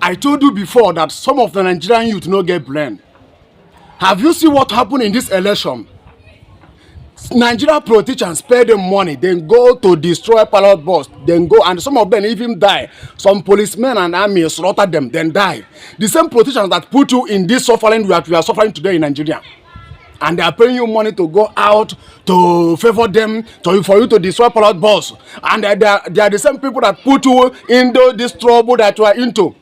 I told you before that some of the Nigerian youth no get brain. Have you seen what happened in this election? Nigerian politicians pay them money, then go to destroy ballot box, then go, and some of them even die. Some policemen and army slaughter them, then die. The same politicians that put you in this suffering that we are suffering today in Nigeria. And they are paying you money to go out to favor them, for you to destroy ballot box. And they are the same people that put you into this trouble that you are into.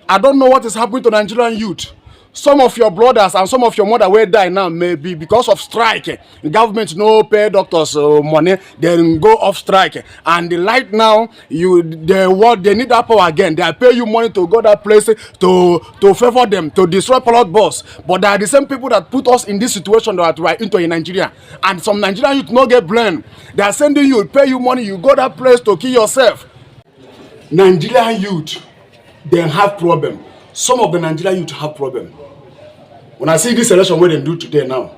I don't know what is happening to Nigerian youth. Some of your brothers and some of your mother will die now, maybe because of strike. The government no pay doctors money, then go off strike. And right now, they need that power again. They pay you money to go that place to favor them, to destroy ballot box. But they are the same people that put us in this situation that we are into in Nigeria. And some Nigerian youth no get blamed. They are sending you, pay you money, you go that place to kill yourself. Nigerian youth, they have problem. Some of the Nigerian youth have problem. When I see this election where they do today now,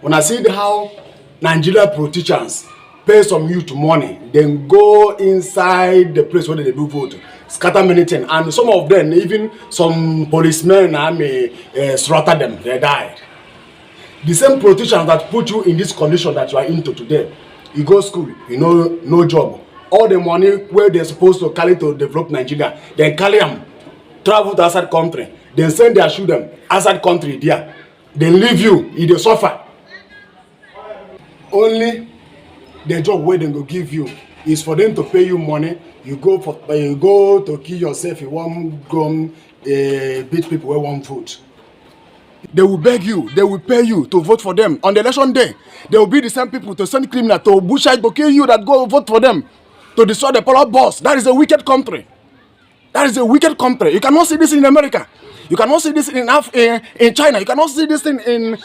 when I see how Nigerian politicians pay some youth money, then go inside the place where they do vote, scatter many things, and some of them, even some policemen, slaughter them, they died. The same politicians that put you in this condition that you are into today, you go school, you know, no job. All the money where they're supposed to carry to develop Nigeria, they carry them, travel to outside country, then send their children outside country there. Then leave you, they suffer. Only the job where they go give you is for them to pay you money. You go to kill yourself. You want go beat people where want vote. They will beg you, they will pay you to vote for them. On the election day, they will be the same people to send criminals to bushite to kill you that go vote for them, to destroy the ballot box. That is a wicked country. That is a wicked country. You cannot see this in America. You cannot see this in China. You cannot see this in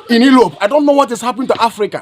Europe. I don't know what is happening to Africa.